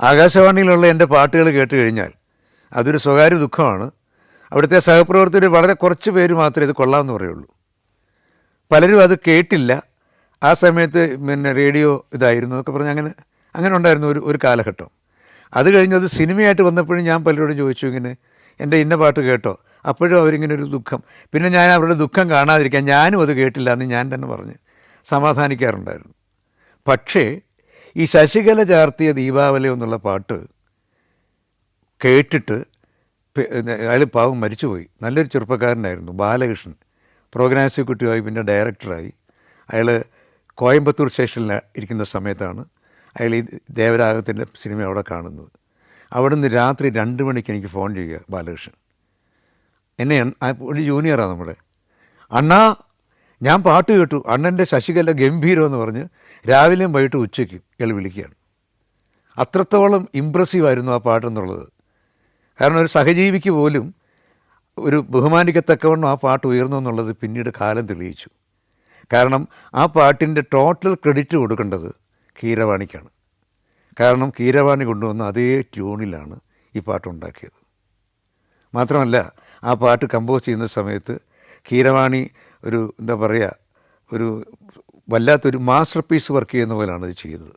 ആകാശവാണിയിലുള്ള എൻ്റെ പാട്ടുകൾ കേട്ട് കഴിഞ്ഞാൽ അതൊരു സ്വകാര്യ ദുഃഖമാണ്. അവിടുത്തെ സഹപ്രവർത്തകർ വളരെ കുറച്ച് പേര് മാത്രമേ ഇത് കൊള്ളാമെന്ന് പറയുള്ളൂ. പലരും അത് കേട്ടില്ല. ആ സമയത്ത് റേഡിയോ ഇതായിരുന്നു എന്നൊക്കെ പറഞ്ഞ് അങ്ങനെ ഉണ്ടായിരുന്നു ഒരു കാലഘട്ടം. അത് കഴിഞ്ഞത് സിനിമയായിട്ട് വന്നപ്പോഴും ഞാൻ പലരോടും ചോദിച്ചു, ഇങ്ങനെ എൻ്റെ ഇന്ന പാട്ട് കേട്ടോ? അപ്പോഴും അവരിങ്ങനെ ഒരു ദുഃഖം. പിന്നെ ഞാൻ അവരുടെ ദുഃഖം കാണാതിരിക്കാൻ ഞാനും അത് കേട്ടില്ല എന്ന് ഞാൻ തന്നെ പറഞ്ഞ് സമാധാനിക്കാറുണ്ടായിരുന്നു. പക്ഷേ ഈ ശശികല ചാർത്തിയ ദീപാവലി എന്നുള്ള പാട്ട് കേട്ടിട്ട് അയാൾ പാവം മരിച്ചുപോയി. നല്ലൊരു ചെറുപ്പക്കാരനായിരുന്നു, ബാലകൃഷ്ണൻ. പ്രോഗ്രാം എക്സിക്യൂട്ടീവായി പിന്നെ ഡയറക്ടറായി. അയാൾ കോയമ്പത്തൂർ സ്റ്റേഷനിൽ ഇരിക്കുന്ന സമയത്താണ് അയാൾ ഈ ദേവരാഗത്തിൻ്റെ സിനിമ അവിടെ കാണുന്നത്. അവിടെ നിന്ന് രാത്രി 2 മണിക്ക് എനിക്ക് ഫോൺ ചെയ്യുക ബാലകൃഷ്ണൻ. എന്നെ ഒരു ജൂനിയറാണ് നമ്മുടെ. അണ്ണാ, ഞാൻ പാട്ട് കേട്ടു, അണ്ണൻ്റെ ശശികല ഗംഭീരം എന്ന് പറഞ്ഞ് രാവിലെയും വൈകിട്ട് ഉച്ചയ്ക്കും ഇയാൾ വിളിക്കുകയാണ്. അത്രത്തോളം ഇമ്പ്രസീവായിരുന്നു ആ പാട്ടെന്നുള്ളത്. കാരണം ഒരു സഹജീവിക്ക് പോലും ഒരു ബഹുമാനിക്കത്തക്കവണ്ണം ആ പാട്ട് ഉയർന്നു എന്നുള്ളത് പിന്നീട് കാലം തെളിയിച്ചു. കാരണം ആ പാട്ടിൻ്റെ ടോട്ടൽ ക്രെഡിറ്റ് കൊടുക്കേണ്ടത് കീരവാണിക്കാണ്. കാരണം കീരവാണി കൊണ്ടുവന്ന അതേ ട്യൂണിലാണ് ഈ പാട്ടുണ്ടാക്കിയത്. മാത്രമല്ല, ആ പാട്ട് കമ്പോസ് ചെയ്യുന്ന സമയത്ത് കീരവാണി ഒരു എന്താ പറയുക, ഒരു വല്ലാത്തൊരു മാസ്റ്റർ പീസ് വർക്ക് ചെയ്യുന്ന പോലെയാണ് ഇത് ചെയ്തത്.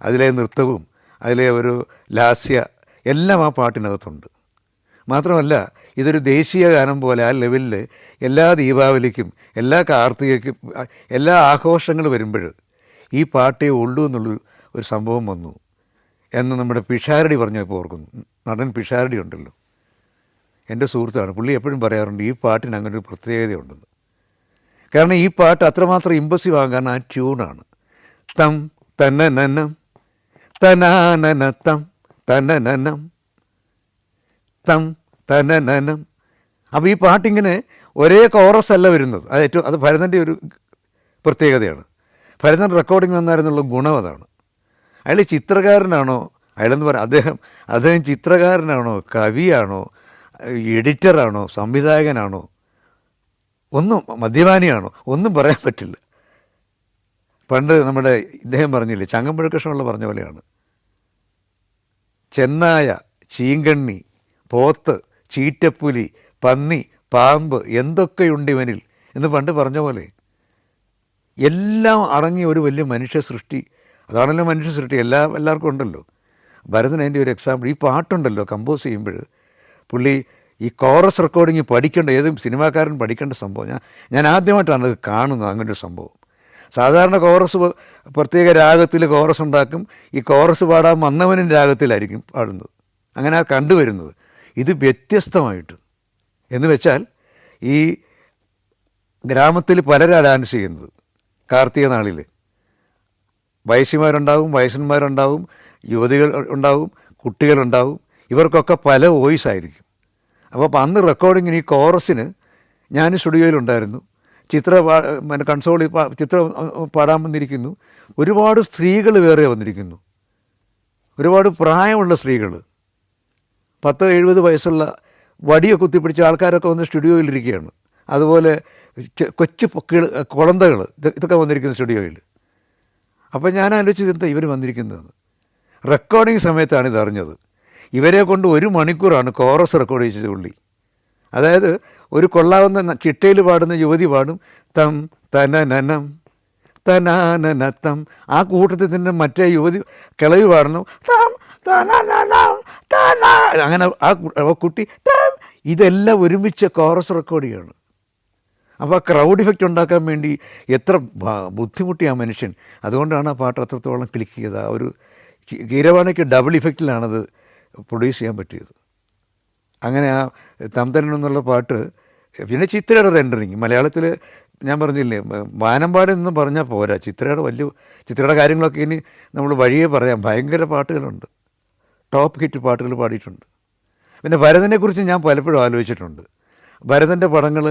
അതിലെ നൃത്തവും അതിലെ ഒരു ലാസ്യ എല്ലാം ആ പാട്ടിനകത്തുണ്ട്. മാത്രമല്ല, ഇതൊരു ദേശീയ ഗാനം പോലെ ആ ലെവലിൽ എല്ലാ ദീപാവലിക്കും എല്ലാ കാർത്തികയ്ക്കും എല്ലാ ആഘോഷങ്ങൾ വരുമ്പോൾ ഈ പാട്ടേ ഉള്ളൂ എന്നുള്ളൊരു സംഭവം വന്നു എന്ന് നമ്മുടെ പിഷാരടി പറഞ്ഞപ്പോൾ ഓർക്കുന്നു. നടൻ പിഷാരടി ഉണ്ടല്ലോ, എൻ്റെ സുഹൃത്താണ്. പുള്ളി എപ്പോഴും പറയാറുണ്ട് ഈ പാട്ടിന് അങ്ങനെ ഒരു പ്രത്യേകതയുണ്ടെന്ന്. കാരണം ഈ പാട്ട് അത്രമാത്രം ഇമ്പസീവ് ആകാൻ കാരണം ആ ട്യൂണാണ്. തം തനനം തനാനനം തനനം തം തനനം. അപ്പോൾ ഈ പാട്ടിങ്ങനെ ഒരേ കോറസ് അല്ല വരുന്നത്. അത് ഭരതൻ്റെ ഒരു പ്രത്യേകതയാണ്. ഭരതൻ റെക്കോർഡിംഗ് വന്നായിരുന്നുള്ള ഗുണം അതാണ്. അയാൾ ചിത്രകാരനാണോ, അയാളെന്ന് പറയാം, അദ്ദേഹം ചിത്രകാരനാണോ, കവിയാണോ, എഡിറ്ററാണോ, സംവിധായകനാണോ, ഒന്നും മദ്യപാനിയാണോ, ഒന്നും പറയാൻ പറ്റില്ല. പണ്ട് നമ്മുടെ ഇദ്ദേഹം പറഞ്ഞില്ലേ, ചങ്ങമ്പുഴ കൃഷ്ണപിള്ള പറഞ്ഞ പോലെയാണ്, ചെന്നായ, ചീങ്കണ്ണി, പോത്ത്, ചീറ്റപ്പുലി, പന്നി, പാമ്പ് എന്തൊക്കെയുണ്ട് ഇവനിൽ എന്ന് പണ്ട് പറഞ്ഞ പോലെ എല്ലാം അടങ്ങിയ ഒരു വലിയ മനുഷ്യ സൃഷ്ടി. അതാണല്ലോ മനുഷ്യ സൃഷ്ടി, എല്ലാവർക്കും ഉണ്ടല്ലോ. ഭരതൻ അതിൻ്റെ ഒരു എക്സാമ്പിൾ. ഈ പാട്ടുണ്ടല്ലോ കമ്പോസ് ചെയ്യുമ്പോൾ പുള്ളി ഈ കോറസ് റെക്കോർഡിങ് പഠിക്കേണ്ട, ഏതും സിനിമാക്കാരൻ പഠിക്കേണ്ട സംഭവം. ഞാൻ ആദ്യമായിട്ടാണ് അത് കാണുന്നത്, അങ്ങനൊരു സംഭവം. സാധാരണ കോറസ് പ്രത്യേക രാഗത്തിൽ കോറസ് ഉണ്ടാക്കും, ഈ കോറസ് പാടാൻ വന്നവനും രാഗത്തിലായിരിക്കും പാടുന്നത്. അങ്ങനെ കണ്ടുവരുന്നത്. ഇത് വ്യത്യസ്തമായിട്ട് എന്ന് വെച്ചാൽ ഈ ഗ്രാമത്തിൽ പലരാണ് ഡാൻസ് ചെയ്യുന്നത്. കാർത്തിക നാളിൽ വയസ്സിമാരുണ്ടാവും, വയസ്സന്മാരുണ്ടാവും, യുവതികൾ ഉണ്ടാവും, കുട്ടികളുണ്ടാവും. ഇവർക്കൊക്കെ പല വോയിസ് ആയിരിക്കും. അപ്പോൾ അന്ന് റെക്കോർഡിങ്ങിന് ഈ കോറസിന് ഞാൻ സ്റ്റുഡിയോയിലുണ്ടായിരുന്നു. കൺസോളിൽ ചിത്രം പാടാൻ വന്നിരിക്കുന്നു. ഒരുപാട് സ്ത്രീകൾ വേറെ വന്നിരിക്കുന്നു, ഒരുപാട് പ്രായമുള്ള സ്ത്രീകൾ, 10-70 വയസ്സുള്ള വടിയൊക്കെ കുത്തിപ്പിടിച്ച ആൾക്കാരൊക്കെ വന്ന് സ്റ്റുഡിയോയിലിരിക്കുകയാണ്. അതുപോലെ കൊച്ചു കുളന്തകൾ ഇതൊക്കെ വന്നിരിക്കുന്നു സ്റ്റുഡിയോയിൽ. അപ്പോൾ ഞാൻ ആലോചിച്ചത് എന്താ ഇവർ വന്നിരിക്കുന്നതെന്ന്. റെക്കോർഡിങ് സമയത്താണ് ഇതറിഞ്ഞത്. ഇവരെ കൊണ്ട് 1 മണിക്കൂറാണ് കോറസ് റെക്കോർഡ് ചെയ്തത് പുള്ളി. അതായത് ഒരു കൊള്ളാവുന്ന ചിട്ടയിൽ പാടുന്ന യുവതി പാടും തം തനനം തനാനനത്തം. ആ കൂട്ടത്തിൽ തന്നെ മറ്റേ യുവതി കിളവി പാടണം തം തനനം തന. അങ്ങനെ ആ കുട്ടി തം. ഇതെല്ലാം ഒരുമിച്ച് കോറസ് റെക്കോർഡ് ചെയ്യണം. അപ്പോൾ ആ ക്രൗഡ് ഇഫക്റ്റ് ഉണ്ടാക്കാൻ വേണ്ടി എത്ര ബുദ്ധിമുട്ടി ആ മനുഷ്യൻ. അതുകൊണ്ടാണ് ആ പാട്ട് അത്രത്തോളം ക്ലിക്ക് ചെയ്തത്. ആ ഒരു കീരവാണിക്ക് ഡബിൾ ഇഫക്റ്റിലാണത് പ്രൊഡ്യൂസ് ചെയ്യാൻ പറ്റിയത്. അങ്ങനെ ആ തംതനൻ എന്നുള്ള പാട്ട്. പിന്നെ ചിത്രയുടെ റെൻഡറിങ് മലയാളത്തിൽ ഞാൻ പറഞ്ഞില്ലേ, വാനമ്പാട് എന്ന് പറഞ്ഞാൽ പോരാ, ചിത്രയുടെ കാര്യങ്ങളൊക്കെ ഇനി നമ്മൾ വഴിയേ പറയാം. ഭയങ്കര പാട്ടുകളുണ്ട്, ടോപ്പ് ഹിറ്റ് പാട്ടുകൾ പാടിയിട്ടുണ്ട്. പിന്നെ ഭരതനെക്കുറിച്ച് ഞാൻ പലപ്പോഴും ആലോചിച്ചിട്ടുണ്ട്. ഭരതൻ്റെ പടങ്ങൾ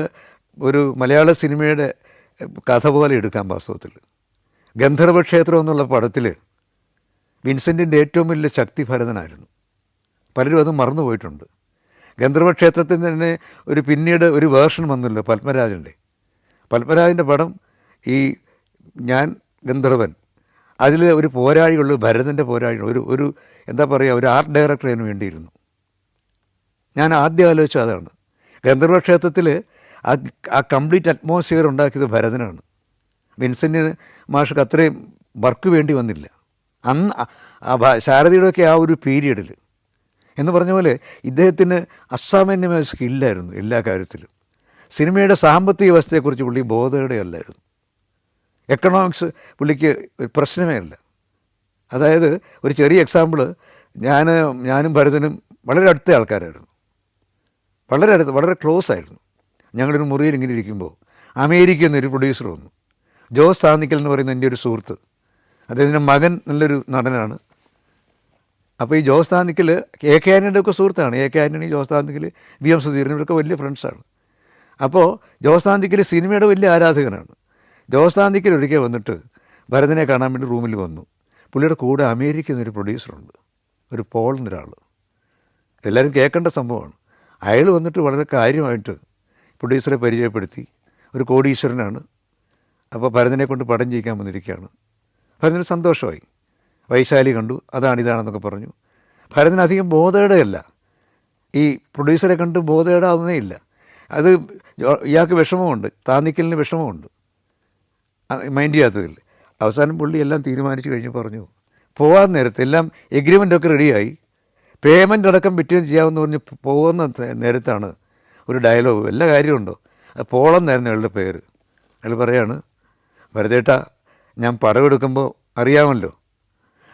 ഒരു മലയാള സിനിമയുടെ കഥ പോലെ എടുക്കാം. വാസ്തവത്തിൽ ഗന്ധർവക്ഷേത്രം എന്നുള്ള പടത്തിൽ വിൻസെൻറ്റിൻ്റെ ഏറ്റവും വലിയ ശക്തി ഭരതനായിരുന്നു. പലരും അത് മറന്നുപോയിട്ടുണ്ട്. ഗന്ധർവക്ഷേത്രത്തിൽ തന്നെ പിന്നീട് ഒരു വേർഷൻ വന്നല്ലോ പത്മരാജൻ്റെ പടം, ഈ ഞാൻ ഗന്ധർവൻ. അതിൽ ഒരു പോരാളിയുള്ളൂ, ഭരതൻ്റെ പോരാളി, ഒരു എന്താ പറയുക, ഒരു ആർട്ട് ഡയറക്ടർ അതിന് വേണ്ടിയിരുന്നു. ഞാൻ ആദ്യം ആലോചിച്ചത് അതാണ്. ഗന്ധർവ ക്ഷേത്രത്തിൽ ആ കംപ്ലീറ്റ് അറ്റ്മോസ്ഫിയർ ഉണ്ടാക്കിയത് ഭരതനാണ്. വിൻസെൻ്റ് മാഷ്ക്ക് അത്രയും വർക്ക് വേണ്ടി വന്നില്ല അന്ന്. ശാരദയുടെയൊക്കെ ആ ഒരു പീരീഡിൽ എന്ന് പറഞ്ഞ പോലെ ഇദ്ദേഹത്തിന് അസാമാന്യമായ സ്കില്ലായിരുന്നു എല്ലാ കാര്യത്തിലും. സിനിമയുടെ സാമ്പത്തിക വ്യവസ്ഥയെക്കുറിച്ച് പുള്ളി ബോധയുടെയല്ലായിരുന്നു. എക്കണോമിക്സ് പുള്ളിക്ക് പ്രശ്നമേ അല്ല. അതായത് ഒരു ചെറിയ എക്സാമ്പിൾ, ഞാനും ഭരതനും വളരെ അടുത്ത ആൾക്കാരായിരുന്നു, വളരെ ക്ലോസ് ആയിരുന്നു. ഞങ്ങളൊരു മുറിയിൽ ഇങ്ങനെ ഇരിക്കുമ്പോൾ അമേരിക്കയിൽ നിന്നൊരു പ്രൊഡ്യൂസർ വന്നു, ജോസ് താന്നിക്കൽ എന്ന് പറയുന്ന എൻ്റെ ഒരു സുഹൃത്ത്. അദ്ദേഹത്തിൻ്റെ മകൻ നല്ലൊരു നടനാണ്. അപ്പോൾ ഈ ജോസ് താന്നിക്കൽ എ കെ ആൻ്റണിയുടെ ഒക്കെ സുഹൃത്താണ്. എ കെ ആൻ്റണി, ജോസ് താന്നിക്കൽ, വി എം സുധീരൻ, ഇവരൊക്കെ വലിയ ഫ്രണ്ട്സാണ്. അപ്പോൾ ജോസ് താന്നിക്കൽ സിനിമയുടെ വലിയ ആരാധകനാണ്. ജോസ് താന്നിക്കൽ ഒരിക്കൽ വന്നിട്ട് ഭരതനെ കാണാൻ വേണ്ടി റൂമിൽ വന്നു. പുള്ളിയുടെ കൂടെ അമേരിക്കയിൽ നിന്നൊരു പ്രൊഡ്യൂസറുണ്ട്, ഒരു പോൾ എന്നൊരാൾ. എല്ലാവരും കേൾക്കേണ്ട സംഭവമാണ്. അയാൾ വന്നിട്ട് വളരെ കാര്യമായിട്ട് പ്രൊഡ്യൂസറെ പരിചയപ്പെടുത്തി. ഒരു കോടീശ്വരനാണ്. അപ്പോൾ ഭരതനെ കൊണ്ട് പടം ചെയ്യിക്കാൻ വന്നിരിക്കുകയാണ്. ഭരതന് സന്തോഷമായി. വൈശാലി കണ്ടു, ഇതാണെന്നൊക്കെ പറഞ്ഞു. ഭരതന് അധികം ബോധേടയല്ല, ഈ പ്രൊഡ്യൂസറെ കണ്ട് ബോധേടാവുന്നേ ഇല്ല. അത് ഇയാൾക്ക് വിഷമമുണ്ട്, താന്നിക്കലിന് വിഷമമുണ്ട്, മൈൻഡ് ചെയ്യാത്തതിൽ. അവസാനം പുള്ളി എല്ലാം തീരുമാനിച്ച് കഴിഞ്ഞ് പറഞ്ഞു, പോകാൻ നേരത്ത് എല്ലാം എഗ്രിമെൻ്റൊക്കെ റെഡിയായി, പേയ്മെൻ്റ് അടക്കം പിറ്റേന്ന് ചെയ്യാമെന്ന് പറഞ്ഞ് പോകുന്ന നേരത്താണ് ഒരു ഡയലോഗ്, വല്ല കാര്യമുണ്ടോ, അത് പോളെന്നായിരുന്നു അയാളുടെ പേര്. അയാൾ പറയാണ്, ഭരതേട്ടാ ഞാൻ പടമെടുക്കുമ്പോൾ അറിയാമല്ലോ,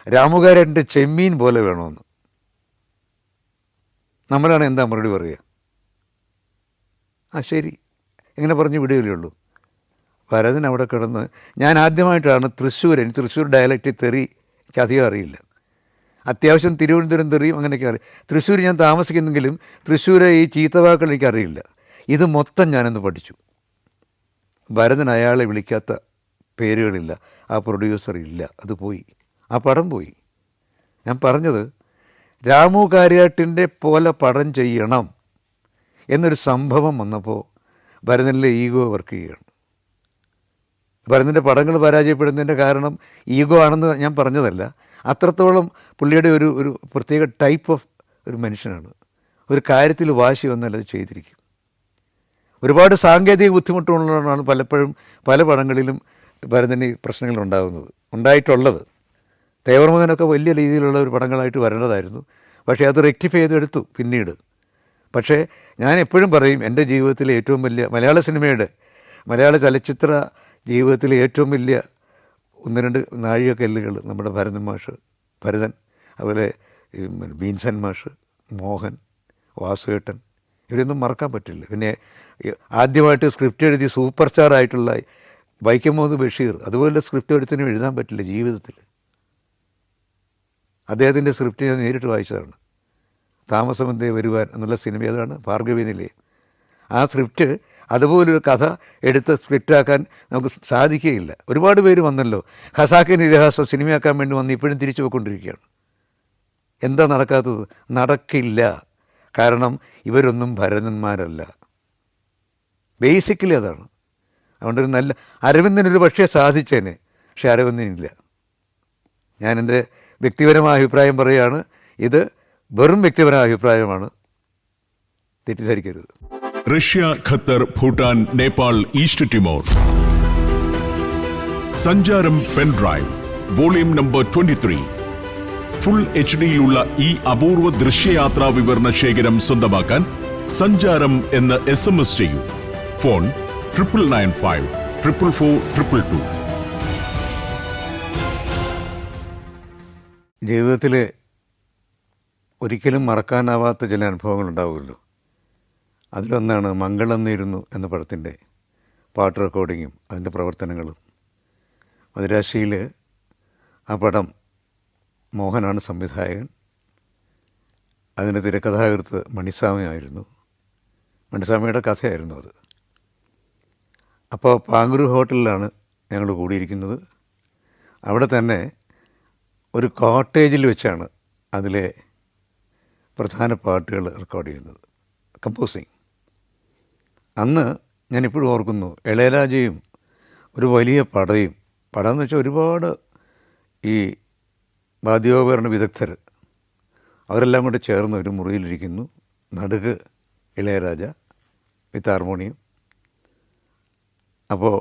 രാമുകാരൻ്റെ ചെമ്മീൻ പോലെ വേണമെന്ന്. നമ്മളാണ് എന്താ മറുപടി പറയുക? ആ ശരി, എങ്ങനെ പറഞ്ഞ് വിടുകയല്ലേ ഉള്ളൂ. ഭരതൻ അവിടെ കിടന്ന്, ഞാൻ ആദ്യമായിട്ടാണ് തൃശ്ശൂർ ഡയലക്റ്റ് തെറി എനിക്ക് അധികം അറിയില്ല. അത്യാവശ്യം തിരുവനന്തപുരം തെറിയും അങ്ങനെയൊക്കെ അറിയാം. തൃശ്ശൂർ ഞാൻ താമസിക്കുന്നെങ്കിലും തൃശ്ശൂരെ ഈ ചീത്തവാക്കൾ എനിക്കറിയില്ല. ഇത് മൊത്തം ഞാനൊന്ന് പഠിച്ചു. ഭരതൻ അയാളെ വിളിക്കാത്ത പേരുകളില്ല, ആ പ്രൊഡ്യൂസർ ഇല്ല, അത് പോയി, ആ പടം പോയി. ഞാൻ പറഞ്ഞത്, രാമു കാര്യാട്ടിൻ്റെ പോലെ പടം ചെയ്യണം എന്നൊരു സംഭവം വന്നപ്പോൾ ഭരതനിലെ ഈഗോ വർക്ക് ചെയ്യുകയാണ്. ഭരതൻ്റെ പടങ്ങൾ പരാജയപ്പെടുന്നതിൻ്റെ കാരണം ഈഗോ ആണെന്ന് ഞാൻ പറഞ്ഞതല്ല, അത്രത്തോളം പുള്ളിയുടെ ഒരു പ്രത്യേക ടൈപ്പ് ഓഫ് ഒരു മനുഷ്യനാണ്. ഒരു കാര്യത്തിൽ വാശി വന്നാൽ അത് ചെയ്തിരിക്കും. ഒരുപാട് സാങ്കേതിക ബുദ്ധിമുട്ടുള്ളതാണ് പലപ്പോഴും പല പടങ്ങളിലും ഭരതന് പ്രശ്നങ്ങൾ ഉണ്ടായിട്ടുള്ളത്. തേവർമകനൊക്കെ വലിയ രീതിയിലുള്ള ഒരു പടങ്ങളായിട്ട് വരേണ്ടതായിരുന്നു, പക്ഷേ അത് റെക്ടിഫൈ ചെയ്തെടുത്തു പിന്നീട്. പക്ഷേ ഞാൻ എപ്പോഴും പറയും, എൻ്റെ ജീവിതത്തിലെ ഏറ്റവും വലിയ മലയാള ചലച്ചിത്ര ജീവിതത്തിലെ ഏറ്റവും വലിയ 1-2 നാഴികക്കല്ലുകൾ നമ്മുടെ ഭരതൻ, അതുപോലെ ബീൻസൻ മാഷ്, മോഹൻ, വാസുവേട്ടൻ, ഇവരൊന്നും മറക്കാൻ പറ്റില്ല. പിന്നെ ആദ്യമായിട്ട് സ്ക്രിപ്റ്റ് എഴുതി സൂപ്പർ സ്റ്റാർ ആയിട്ടുള്ള വൈക്കം മുഹമ്മദ് ബഷീർ, അതുപോലെ സ്ക്രിപ്റ്റ് ഒരുത്തിനും എഴുതാൻ പറ്റില്ല ജീവിതത്തിൽ. അദ്ദേഹത്തിൻ്റെ സ്ക്രിപ്റ്റ് ഞാൻ നേരിട്ട് വായിച്ചതാണ്. താമസമെന്തേ വരുവാൻ എന്നുള്ള സിനിമ, അതാണ് ഭാർഗവി നിലയം. ആ സ്ക്രിപ്റ്റ് അതുപോലൊരു കഥ എടുത്ത് സ്ക്രിപ്റ്റാക്കാൻ നമുക്ക് സാധിക്കുകയില്ല. ഒരുപാട് പേര് വന്നല്ലോ, ഖസാക്കിൻ്റെ ഇതിഹാസം സിനിമയാക്കാൻ വേണ്ടി വന്ന് ഇപ്പോഴും തിരിച്ചു പോയിക്കൊണ്ടിരിക്കുകയാണ്. എന്താ നടക്കാത്തത്? നടക്കില്ല. കാരണം ഇവരൊന്നും ഭരതന്മാരല്ല. ബേസിക്കലി അതാണ്. അതുകൊണ്ടൊരു നല്ല അരവിന്ദനൊരു പക്ഷേ സാധിച്ചേനെ, പക്ഷേ അരവിന്ദനില്ല. ഞാൻ എൻ്റെ വ്യക്തിപരമായ അഭിപ്രായം പറയുകയാണ്. ഇത് വെറും വ്യക്തിപരമായ അഭിപ്രായമാണ്, തെറ്റിദ്ധരിക്കരുത്. Russia, Qatar, Bhutan, Nepal, East Timor. സഞ്ചാരം pen drive volume number 23. Full HD-യിലുള്ള ഈ അപൂർവ ദൃശ്യയാത്രാ വിവരണ ശേഖരം സ്വന്തമാക്കാൻ സഞ്ചാരം എന്ന് SMS ചെയ്യൂ. ഫോൺ 9995 444 222. ജീവിതത്തിൽ ഒരിക്കലും മറക്കാനാവാത്ത ചില അനുഭവങ്ങൾ ഉണ്ടാവുമല്ലോ. അതിലൊന്നാണ് മംഗളം നേരുന്നു എന്ന പടത്തിൻ്റെ പാട്ട് റെക്കോർഡിങ്ങും അതിൻ്റെ പ്രവർത്തനങ്ങളും. മദിരാശിയിൽ ആ പടം മോഹനാണ് സംവിധായകൻ. അതിൻ്റെ തിരക്കഥാകൃത്ത് മണിസ്വാമിയായിരുന്നു. മണിസ്വാമിയുടെ കഥയായിരുന്നു അത്. അപ്പോൾ പാങ്കുരു ഹോട്ടലിലാണ് ഞങ്ങൾ കൂടിയിരിക്കുന്നത്. അവിടെ തന്നെ ഒരു കോട്ടേജിൽ വെച്ചാണ് അതിലെ പ്രധാന പാട്ടുകൾ റെക്കോർഡ് ചെയ്യുന്നത്, കമ്പോസിങ്. അന്ന് ഞാനിപ്പോഴും ഓർക്കുന്നു, ഇളയരാജയും ഒരു വലിയ പടം എന്ന് വെച്ചാൽ ഒരുപാട് ഈ വാദ്യോപകരണ വിദഗ്ധർ അവരെല്ലാം കൂടെ ചേർന്ന് ഒരു മുറിയിലിരിക്കുന്നു. നടുക്ക് ഇളയരാജ വിത്ത് ഹാർമോണിയം. അപ്പോൾ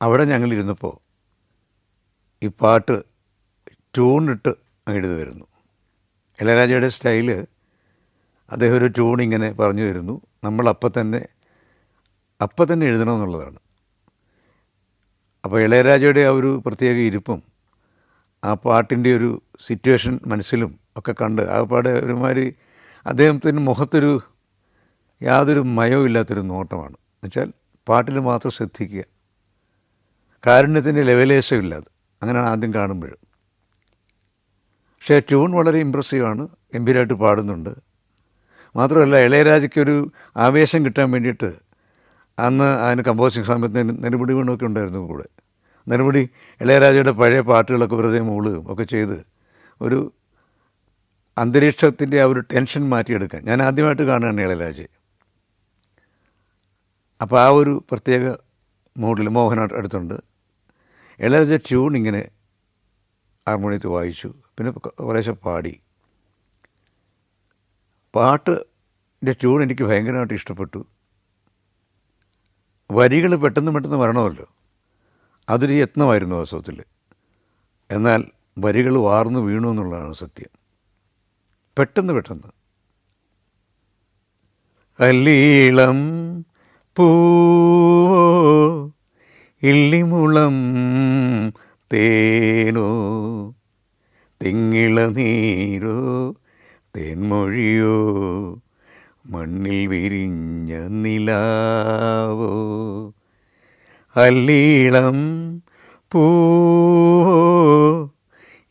അവിടെ ഞങ്ങളിരുന്നപ്പോൾ ഈ പാട്ട് ട്യൂണിട്ട് എഴുതി വരുന്നു. ഇളയരാജയുടെ സ്റ്റൈല്, അദ്ദേഹം ഒരു ട്യൂൺ ഇങ്ങനെ പറഞ്ഞു തരുന്നു, നമ്മൾ അപ്പം തന്നെ എഴുതണമെന്നുള്ളതാണ്. അപ്പോൾ ഇളയരാജയുടെ ആ ഒരു പ്രത്യേക ഇരിപ്പും ആ പാട്ടിൻ്റെ ഒരു സിറ്റുവേഷൻ മനസ്സിലും ഒക്കെ കണ്ട് ആ പാടെ ഒരുമാതിരി അദ്ദേഹത്തിൻ്റെ മുഖത്തൊരു യാതൊരു മയവും ഇല്ലാത്തൊരു നോട്ടമാണ്. എന്നുവെച്ചാൽ പാട്ടിൽ മാത്രം ശ്രദ്ധിക്കുക, കാരുണ്യത്തിൻ്റെ ലെവലേശം ഇല്ലാതെ, അങ്ങനെയാണ് ആദ്യം കാണുമ്പോൾ. പക്ഷേ ട്യൂൺ വളരെ ഇമ്പ്രസീവാണ്, ഗംഭീരമായിട്ട് പാടുന്നുണ്ട്. മാത്രമല്ല ഇളയരാജയ്ക്കൊരു ആവേശം കിട്ടാൻ വേണ്ടിയിട്ട് അന്ന് അതിന് കമ്പോസിങ് സമയത്ത് നെടുമുടി വീണൊക്കെ ഉണ്ടായിരുന്നു കൂടെ. നെടുമുടി ഇളയരാജയുടെ പഴയ പാട്ടുകളൊക്കെ വെറുതെ മൂളുകയും ഒക്കെ ചെയ്ത് ഒരു അന്തരീക്ഷത്തിൻ്റെ ആ ഒരു ടെൻഷൻ മാറ്റിയെടുക്കാൻ ഞാൻ ആദ്യമായിട്ട് കാണുകയാണ് ഇളയരാജയെ. അപ്പോൾ ആ ഒരു പ്രത്യേക മൂഡിൽ മോഹൻ അടുത്തുണ്ട്. ഇളയരാജ ട്യൂൺ ഇങ്ങനെ ഹാർമോണിയത്തിൽ വായിച്ചു, പിന്നെ കുറേശ്ശെ പാടി. പാട്ടിൻ്റെ ട്യൂൺ എനിക്ക് ഭയങ്കരമായിട്ട് ഇഷ്ടപ്പെട്ടു. വരികൾ പെട്ടെന്ന് വരണമല്ലോ, അതൊരു യത്നമായിരുന്നു വാസ്തവത്തിൽ. എന്നാൽ വരികൾ വാർന്നു വീണു എന്നുള്ളതാണ് സത്യം. പെട്ടെന്ന് അല്ലീളം പൂവോ ഇള്ളിമുളം തേനോ തിങ്ങിള നീരോ തേൻമൊഴിയോ മണ്ണിൽ വിരിഞ്ഞ നിലാവോ. അല്ലീളം പൂവോ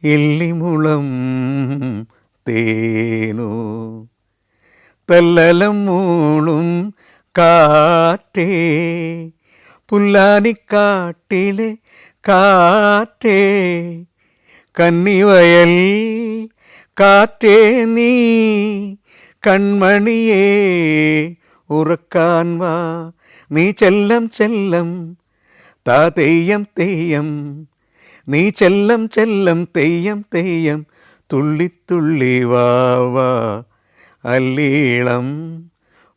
ഇള്ളിമുളം തേനോ തല്ലലം മൂളും കാറ്റേ പുല്ലാനിക്കാട്ടിലെ കാറ്റേ കന്നിവയൽ കാറ്റേ നീ കൺമണിയേ ഉറക്കാൻ വാ നീ ചെല്ലം താ തെയ്യം നീ ചെല്ലം തെയ്യം തുള്ളി വാ അല്ലീളം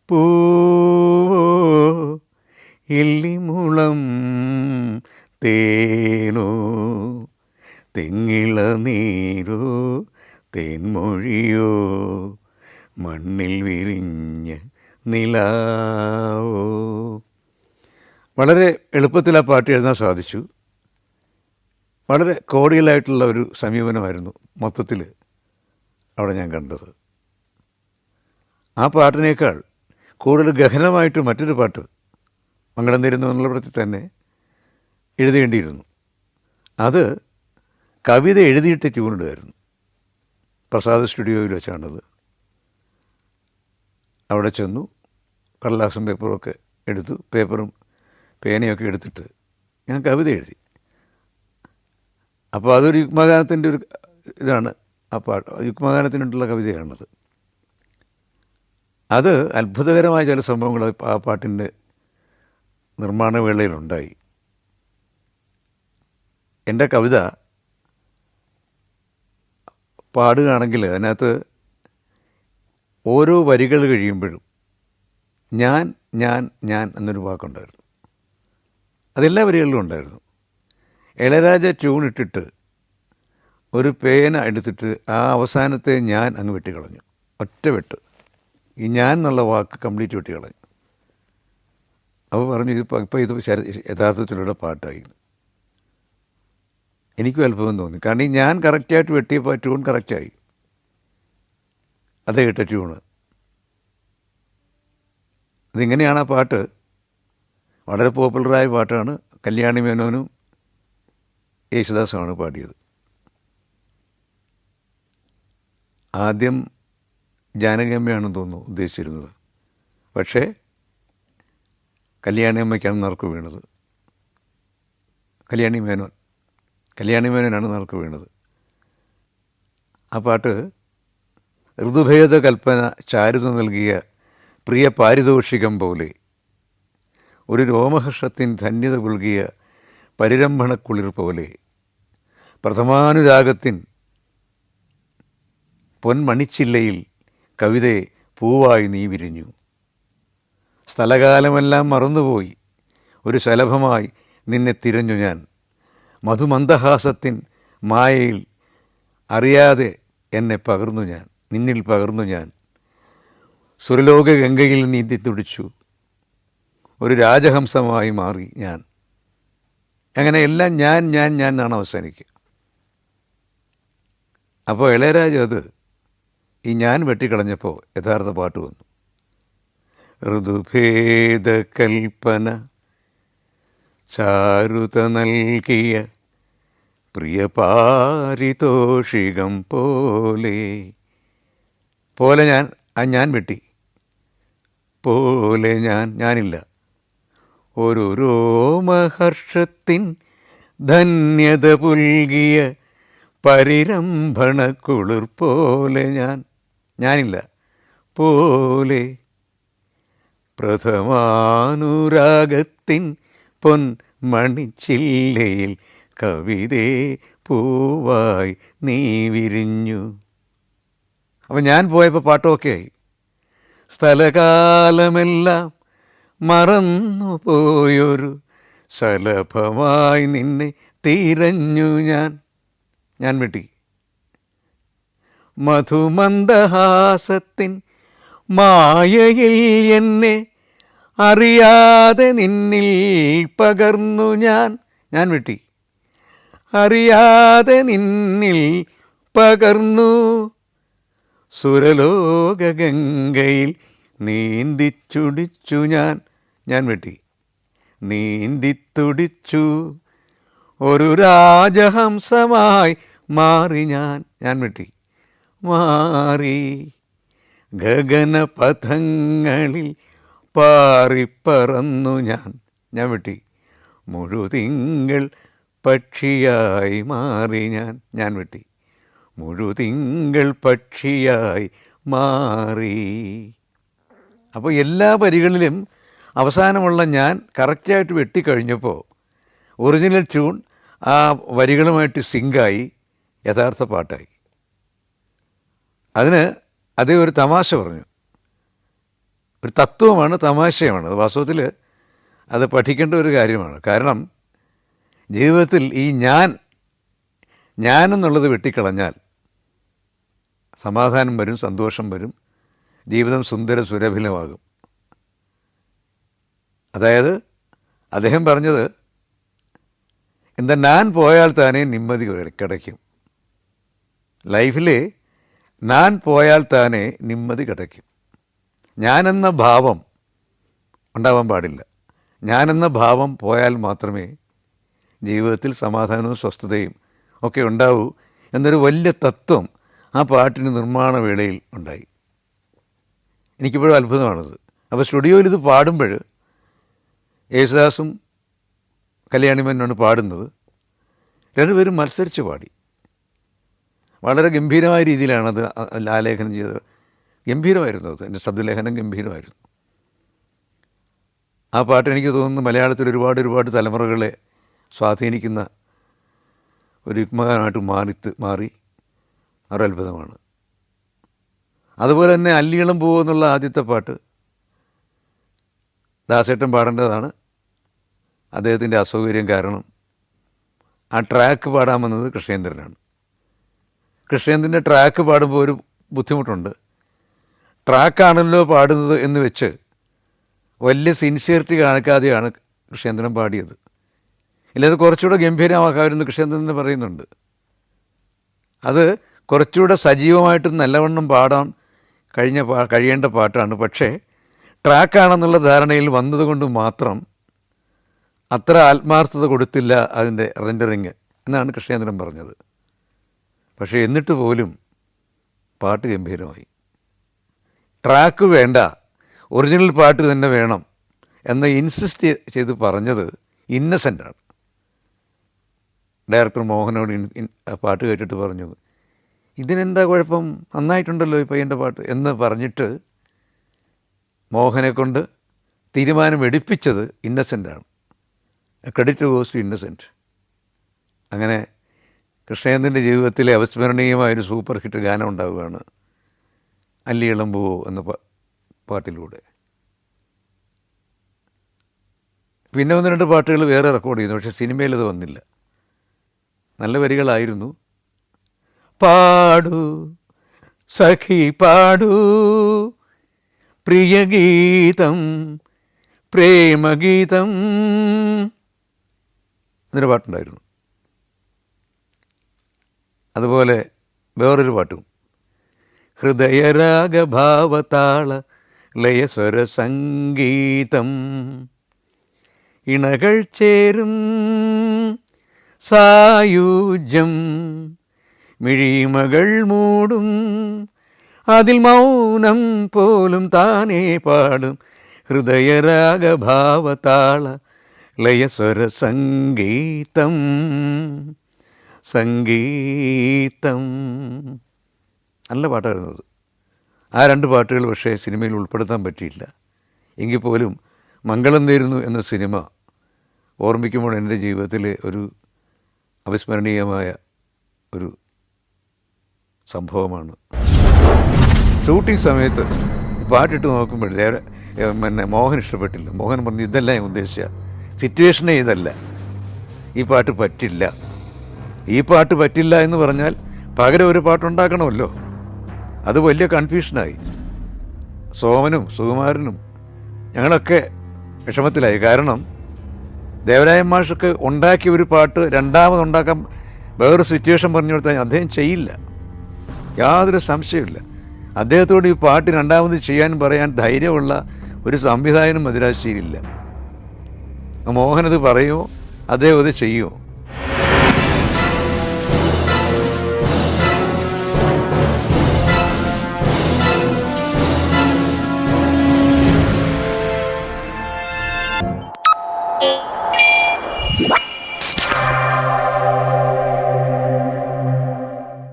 പൂവോ ഇള്ളിമുളം തേനോ തെങ്ങിള നീരോ തേൻമൊഴിയോ മണ്ണിൽ വിരിഞ്ഞ നിലാവോ. വളരെ എളുപ്പത്തിൽ ആ പാട്ട് എഴുതാൻ സാധിച്ചു. വളരെ കോഡിയലായിട്ടുള്ള ഒരു സമീപനമായിരുന്നു മൊത്തത്തിൽ അവിടെ ഞാൻ കണ്ടത്. ആ പാട്ടിനേക്കാൾ കൂടുതൽ ഗഹനമായിട്ട് മറ്റൊരു പാട്ട് മംഗളം തരുന്നു എന്നുള്ള പടത്തിൽ തന്നെ എഴുതേണ്ടിയിരുന്നു. അത് കവിത എഴുതിയിട്ട് ട്യൂണിടുമായിരുന്നു. പ്രസാദ് സ്റ്റുഡിയോയിൽ വെച്ചാണത്. അവിടെ ചെന്നു, കടലാസും പേപ്പറുമൊക്കെ എടുത്തു, പേപ്പറും പേനയൊക്കെ എടുത്തിട്ട് ഞാൻ കവിത എഴുതി. അപ്പോൾ അതൊരു യുഗ്മഗാനത്തിൻ്റെ ഒരു ഇതാണ് ആ പാട്ട്, യുഗ്മഗാനത്തിനുള്ള കവിതയാണത്. അത് അത്ഭുതകരമായ ചില സംഭവങ്ങൾ ആ പാട്ടിൻ്റെ നിർമ്മാണ വേളയിലുണ്ടായി. എൻ്റെ കവിത പാടുകയാണെങ്കിൽ അതിനകത്ത് ഓരോ വരികൾ കഴിയുമ്പോഴും ഞാൻ എന്നൊരു വാക്കുണ്ടായിരുന്നു. അതെല്ലാ വരികളിലും ഉണ്ടായിരുന്നു. ഇളയരാജ ട്യൂൺ ഇട്ടിട്ട് ഒരു പേന എടുത്തിട്ട് ആ അവസാനത്തെ ഞാൻ അങ്ങ് വെട്ടിക്കളഞ്ഞു, ഒറ്റ വെട്ട്. ഈ ഞാൻ എന്നുള്ള വാക്ക് കംപ്ലീറ്റ് വെട്ടിക്കളഞ്ഞു. അപ്പോൾ പറഞ്ഞു ഇപ്പോൾ ഇത് യഥാർത്ഥത്തിലുള്ള പാട്ടായി. എനിക്കും അത്ഭുതം തോന്നി. കാരണം ഈ ഞാൻ കറക്റ്റായിട്ട് വെട്ടിയപ്പോൾ ട്യൂൺ കറക്റ്റായി. അതേ ഇട്ട ട്യൂണ്. അതിങ്ങനെയാണ് ആ പാട്ട്. വളരെ പോപ്പുലറായ പാട്ടാണ്. കല്യാണി മേനോനും യേശുദാസുമാണ് പാടിയത്. ആദ്യം ജാനകിയമ്മയാണെന്ന് തോന്നുന്നു ഉദ്ദേശിച്ചിരുന്നത്. പക്ഷേ കല്യാണിയമ്മയ്ക്കാണ് നറുക്ക് വീണത്. കല്യാണി മേനോനാണ് നറുക്ക് വീണത്. ആ പാട്ട് ഋതുഭേദ കൽപ്പന ചാരുത നൽകിയ പ്രിയ പാരിതോഷികം പോലെ, ഒരു രോമഹർഷത്തിൻ ധന്യത പുൽകിയ പരിരംഭണക്കുളിർ പോലെ, പ്രഥമാനുരാഗത്തിൻ പൊന്മണിച്ചില്ലയിൽ കവിതയെ പൂവായി നീ വിരിഞ്ഞു. സ്ഥലകാലമെല്ലാം മറന്നുപോയി, ഒരു ശലഭമായി നിന്നെ തിരഞ്ഞു ഞാൻ. മധുമന്ദഹാസത്തിൻ മായയിൽ അറിയാതെ എന്നെ പകർന്നു ഞാൻ, നിന്നിൽ പകർന്നു ഞാൻ. സുരലോക ഗംഗയിൽ നീന്തി തുടിച്ചു, ഒരു രാജഹംസമായി മാറി ഞാൻ. അങ്ങനെ എല്ലാം ഞാൻ ഞാൻ ഞാൻ എന്നാണ് അവസാനിക്കുക. അപ്പോൾ ഇളയരാജ അത് ഈ ഞാൻ വെട്ടിക്കളഞ്ഞപ്പോൾ യഥാർത്ഥ പാട്ട് വന്നു. ഋതുഭേദ കൽപ്പന ചാരുത നൽകിയ പ്രിയ പാരിതോഷികം പോലെ. പോലെ ഞാൻ ആ ഞാൻ വെട്ടി, പോലെ ഞാനില്ല. ഒരു രോമഹർഷത്തിൻ ധന്യത പുൽകിയ പരിരംഭണ കുളിർ പോലെ ഞാനില്ല. പോലെ പ്രഥമാനുരാഗത്തിൻ പൊൻ മണിച്ചില്ലയിൽ കവിതേ പൂവായി നീ വിരിഞ്ഞു. അപ്പം ഞാൻ പോയപ്പോൾ പാട്ടൊക്കെ ആയി. സ്ഥലകാലമെല്ലാം മറന്നു പോയൊരു ശലഭമായി നിന്നെ തിരഞ്ഞു ഞാൻ വെട്ടി. മധുമന്ദഹാസത്തിൻ മായയിൽ എന്നെ അറിയാതെ നിന്നിൽ പകർന്നു ഞാൻ വെട്ടി. അറിയാതെ നിന്നിൽ പകർന്നു. സുരലോക ഗംഗയിൽ നീന്തിച്ചുടിച്ചു ഞാൻ വെട്ടി. നീന്തിത്തുടിച്ചു, ഒരു രാജഹംസമായി മാറി ഞാൻ വെട്ടി. മാറി ഗഗനപഥങ്ങളിൽ പാറിപ്പറന്നു ഞാൻ വെട്ടി. മുഴുതിങ്കൾ പക്ഷിയായി മാറി ഞാൻ വെട്ടി. മുഴുതിങ്കൾ പക്ഷിയായി മാറി. അപ്പോൾ എല്ലാ വരികളിലും അവസാനമുള്ള ഞാൻ കറക്റ്റായിട്ട് വെട്ടിക്കഴിഞ്ഞപ്പോൾ ഒറിജിനൽ ട്യൂൺ ആ വരികളുമായിട്ട് സിങ്കായി, യഥാർത്ഥ പാട്ടായി. അതിന് അതേ ഒരു തമാശ പറഞ്ഞു. ഒരു തത്വമാണ്, തമാശയുമാണ്. അത് വാസ്തവത്തിൽ അത് പഠിക്കേണ്ട ഒരു കാര്യമാണ്. കാരണം ജീവിതത്തിൽ ഈ ഞാനെന്നുള്ളത് വെട്ടിക്കളഞ്ഞാൽ സമാധാനം വരും, സന്തോഷം വരും, ജീവിതം സുന്ദര സുരഭിലമാകും. അതായത് അദ്ദേഹം പറഞ്ഞത് എന്താ, ഞാൻ പോയാൽ താനേ നിമ്മതി കിടക്കും. ലൈഫിൽ ഞാൻ പോയാൽ താനേ നിമ്മതി കിടക്കും. ഞാനെന്ന ഭാവം ഉണ്ടാവാൻ പാടില്ല. ഞാനെന്ന ഭാവം പോയാൽ മാത്രമേ ജീവിതത്തിൽ സമാധാനവും സ്വസ്ഥതയും ഒക്കെ ഉണ്ടാവൂ എന്നൊരു വലിയ തത്വം ആ പാട്ടിന് നിർമ്മാണ വേളയിൽ ഉണ്ടായി. എനിക്കിപ്പോഴും അത്ഭുതമാണത്. അപ്പോൾ സ്റ്റുഡിയോയിൽ ഇത് പാടുമ്പോൾ യേശുദാസും കല്യാണിമേനോനാണ് പാടുന്നത്. രണ്ടുപേരും മത്സരിച്ച് പാടി. വളരെ ഗംഭീരമായ രീതിയിലാണത് ആലേഖനം ചെയ്തത്. ഗംഭീരമായിരുന്നു അത്. എൻ്റെ ശബ്ദലേഖനം ഗംഭീരമായിരുന്നു. ആ പാട്ട് എനിക്ക് തോന്നുന്നു മലയാളത്തിൽ ഒരുപാട് തലമുറകളെ സ്വാധീനിക്കുന്ന ഒരു യുഗ്മഗാനമായിട്ട് മാറി. ഒരത്ഭുതമാണ്. അതുപോലെ തന്നെ അല്ലിയളം പൂവെന്നുള്ള ആദ്യത്തെ പാട്ട് ദാസേട്ടൻ പാടേണ്ടതാണ്. അദ്ദേഹത്തിൻ്റെ അസൗകര്യം കാരണം ആ ട്രാക്ക് പാടാൻ വന്നത് കൃഷ്ണേന്ദ്രനാണ്. കൃഷ്ണേന്ദ്രൻ്റെ ട്രാക്ക് പാടുമ്പോൾ ഒരു ബുദ്ധിമുട്ടുണ്ട്. ട്രാക്കാണല്ലോ പാടുന്നത് എന്ന് വെച്ച് വലിയ സിൻസിയറിറ്റി കാണിക്കാതെയാണ് കൃഷ്ണേന്ദ്രൻ പാടിയത്. ഇല്ലത് കുറച്ചുകൂടെ ഗംഭീരമാക്കാമെന്ന് കൃഷ്ണേന്ദ്രൻ തന്നെ പറയുന്നുണ്ട്. അത് കുറച്ചുകൂടെ സജീവമായിട്ട് നല്ലവണ്ണം പാടാൻ കഴിയേണ്ട പാട്ടാണ്. പക്ഷേ ട്രാക്കാണെന്നുള്ള ധാരണയിൽ വന്നതുകൊണ്ട് മാത്രം അത്ര ആത്മാർത്ഥത കൊടുത്തില്ല അതിൻ്റെ റെൻഡറിങ് എന്നാണ് കൃഷ്ണേന്ദ്രൻ പറഞ്ഞത്. പക്ഷേ എന്നിട്ട് പോലും പാട്ട് ഗംഭീരമായി. ട്രാക്ക് വേണ്ട, ഒറിജിനൽ പാട്ട് തന്നെ വേണം എന്ന് ഇൻസിസ്റ്റ് ചെയ്ത് പറഞ്ഞത് ഇന്നസെൻ്റാണ്. ഡയറക്ടർ മോഹനോട് പാട്ട് കേട്ടിട്ട് പറഞ്ഞു, ഇതിനെന്താ കുഴപ്പം, നന്നായിട്ടുണ്ടല്ലോ ഈ പയ്യൻ്റെ പാട്ട് എന്ന് പറഞ്ഞിട്ട് മോഹനെ കൊണ്ട് തീരുമാനം എടുപ്പിച്ചത് ഇന്നസെൻ്റാണ്. Credit goes to Innocent. അങ്ങനെ കൃഷ്ണേന്ദ്രൻ്റെ ജീവിതത്തിലെ അവിസ്മരണീയമായൊരു സൂപ്പർ ഹിറ്റ് ഗാനം ഉണ്ടാവുകയാണ് അല്ലി ഇളമ്പൂവോ എന്ന പാട്ടിലൂടെ. പിന്നെ 1-2 പാട്ടുകൾ വേറെ റെക്കോർഡ് ചെയ്യുന്നു, പക്ഷേ സിനിമയിൽ അത് വന്നില്ല. നല്ല വരികളായിരുന്നു. പാടൂ സഖി പാടൂ പ്രിയഗീതം പ്രേമഗീതം എന്നൊരു പാട്ടുണ്ടായിരുന്നു. അതുപോലെ വേറൊരു പാട്ടും, ഹൃദയരാഗഭാവതാള ലയസ്വര സംഗീതം, ഇണകൾ ചേരും സായുജ്യം, മിഴിമകൾ മൂടും അതിൽ മൗനം പോലും താനേ പാടും, ഹൃദയരാഗഭാവതാള ലയസ്വര സംഗീതം സംഗീതം. നല്ല പാട്ടായിരുന്നു അത്. ആ 2 പാട്ടുകൾ പക്ഷേ സിനിമയിൽ ഉൾപ്പെടുത്താൻ പറ്റിയില്ല. എങ്കിൽ പോലും മംഗളം നേരുന്നു എന്ന സിനിമ ഓർമ്മിക്കുമ്പോൾ എൻ്റെ ജീവിതത്തിലെ ഒരു അവിസ്മരണീയമായ ഒരു സംഭവമാണ്. ഷൂട്ടിംഗ് സമയത്ത് പാട്ടിട്ട് നോക്കുമ്പോൾ മോഹൻ ഇഷ്ടപ്പെട്ടില്ല. മോഹൻ പറഞ്ഞു, ഇതല്ല ഞാൻ ഉദ്ദേശിച്ച സിറ്റുവേഷനേ ഇതല്ല, ഈ പാട്ട് പറ്റില്ല. ഈ പാട്ട് പറ്റില്ല എന്ന് പറഞ്ഞാൽ പകരം ഒരു പാട്ടുണ്ടാക്കണമല്ലോ. അത് വലിയ കൺഫ്യൂഷനായി. സോമനും സുകുമാരനും ഞങ്ങളൊക്കെ വിഷമത്തിലായി. കാരണം ദേവരായ മാഷക്ക് ഉണ്ടാക്കിയ ഒരു പാട്ട് രണ്ടാമതുണ്ടാക്കാൻ വേറൊരു സിറ്റുവേഷൻ പറഞ്ഞു കൊടുത്താൽ അദ്ദേഹം ചെയ്യില്ല, യാതൊരു സംശയമില്ല. അദ്ദേഹത്തോട് ഈ പാട്ട് രണ്ടാമത് ചെയ്യാൻ പറയാൻ ധൈര്യമുള്ള ഒരു സംവിധായകനും മദിരാശിയിലില്ല. മോഹനത് പറയുമോ, അദ്ദേഹം അത് ചെയ്യുമോ?